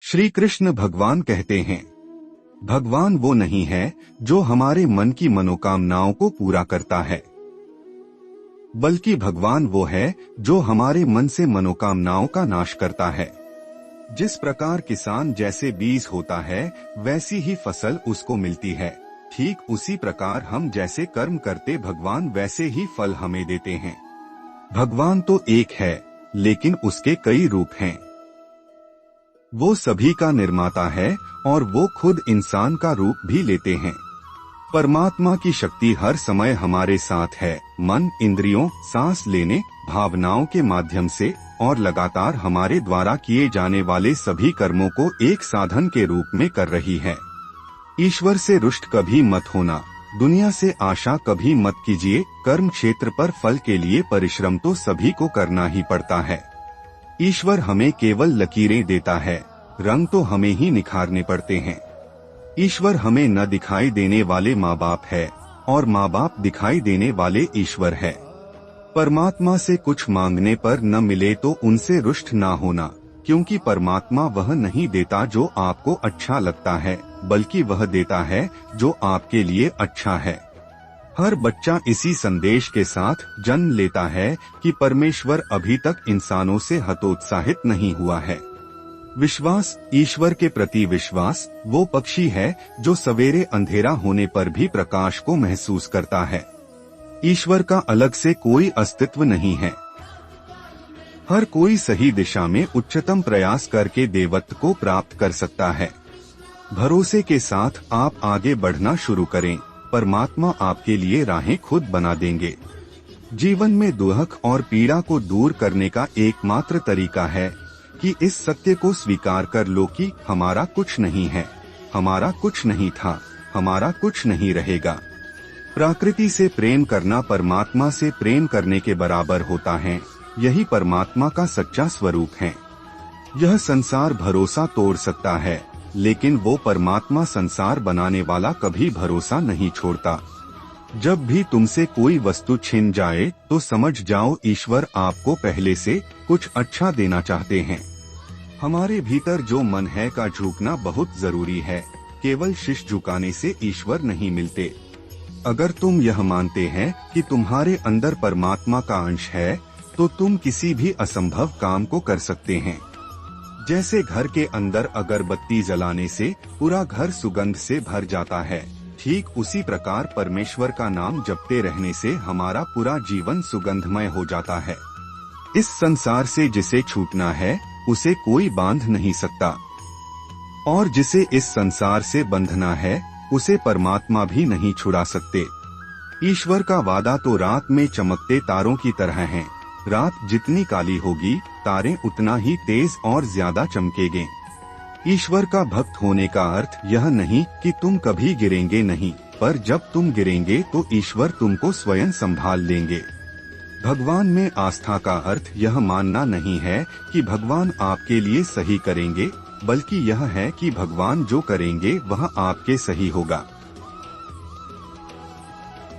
श्री कृष्ण भगवान कहते हैं, भगवान वो नहीं है जो हमारे मन की मनोकामनाओं को पूरा करता है, बल्कि भगवान वो है जो हमारे मन से मनोकामनाओं का नाश करता है। जिस प्रकार किसान जैसे बीज होता है वैसी ही फसल उसको मिलती है, ठीक उसी प्रकार हम जैसे कर्म करते भगवान वैसे ही फल हमें देते हैं। भगवान तो एक है लेकिन उसके कई रूप हैं। वो सभी का निर्माता है और वो खुद इंसान का रूप भी लेते हैं। परमात्मा की शक्ति हर समय हमारे साथ है, मन, इंद्रियों, सांस लेने, भावनाओं के माध्यम से और लगातार हमारे द्वारा किए जाने वाले सभी कर्मों को एक साधन के रूप में कर रही है। ईश्वर से रुष्ट कभी मत होना, दुनिया से आशा कभी मत कीजिए। कर्म क्षेत्र पर फल के लिए परिश्रम तो सभी को करना ही पड़ता है। ईश्वर हमें केवल लकीरें देता है, रंग तो हमें ही निखारने पड़ते हैं। ईश्वर हमें न दिखाई देने वाले माँ बाप है और माँ बाप दिखाई देने वाले ईश्वर है। परमात्मा से कुछ मांगने पर न मिले तो उनसे रुष्ट ना होना, क्योंकि परमात्मा वह नहीं देता जो आपको अच्छा लगता है, बल्कि वह देता है जो आपके लिए अच्छा है। हर बच्चा इसी संदेश के साथ जन्म लेता है कि परमेश्वर अभी तक इंसानों से हतोत्साहित नहीं हुआ है। विश्वास, ईश्वर के प्रति विश्वास, वो पक्षी है जो सवेरे अंधेरा होने पर भी प्रकाश को महसूस करता है। ईश्वर का अलग से कोई अस्तित्व नहीं है। हर कोई सही दिशा में उच्चतम प्रयास करके देवत्व को प्राप्त कर सकता है। भरोसे के साथ आप आगे बढ़ना शुरू करें, परमात्मा आपके लिए राहें खुद बना देंगे। जीवन में दुख और पीड़ा को दूर करने का एकमात्र तरीका है कि इस सत्य को स्वीकार कर लो कि हमारा कुछ नहीं है, हमारा कुछ नहीं था, हमारा कुछ नहीं रहेगा। प्रकृति से प्रेम करना परमात्मा से प्रेम करने के बराबर होता है। यही परमात्मा का सच्चा स्वरूप है। यह संसार भरोसा तोड़ सकता है, लेकिन वो परमात्मा संसार बनाने वाला कभी भरोसा नहीं छोड़ता। जब भी तुमसे कोई वस्तु छिन जाए तो समझ जाओ ईश्वर आपको पहले से कुछ अच्छा देना चाहते हैं। हमारे भीतर जो मन है का झुकना बहुत जरूरी है, केवल शीश झुकाने से ईश्वर नहीं मिलते। अगर तुम यह मानते हैं कि तुम्हारे अंदर परमात्मा का अंश है तो तुम किसी भी असंभव काम को कर सकते हैं। जैसे घर के अंदर अगरबत्ती जलाने से पूरा घर सुगंध से भर जाता है, ठीक उसी प्रकार परमेश्वर का नाम जपते रहने से हमारा पूरा जीवन सुगंधमय हो जाता है। इस संसार से जिसे छूटना है उसे कोई बांध नहीं सकता, और जिसे इस संसार से बंधना है उसे परमात्मा भी नहीं छुड़ा सकते। ईश्वर का वादा तो रात में चमकते तारों की तरह है। रात जितनी काली होगी तारे उतना ही तेज और ज्यादा चमकेंगे। ईश्वर का भक्त होने का अर्थ यह नहीं कि तुम कभी गिरेंगे नहीं, पर जब तुम गिरेंगे तो ईश्वर तुमको स्वयं संभाल लेंगे। भगवान में आस्था का अर्थ यह मानना नहीं है कि भगवान आपके लिए सही करेंगे, बल्कि यह है कि भगवान जो करेंगे वह आपके सही होगा।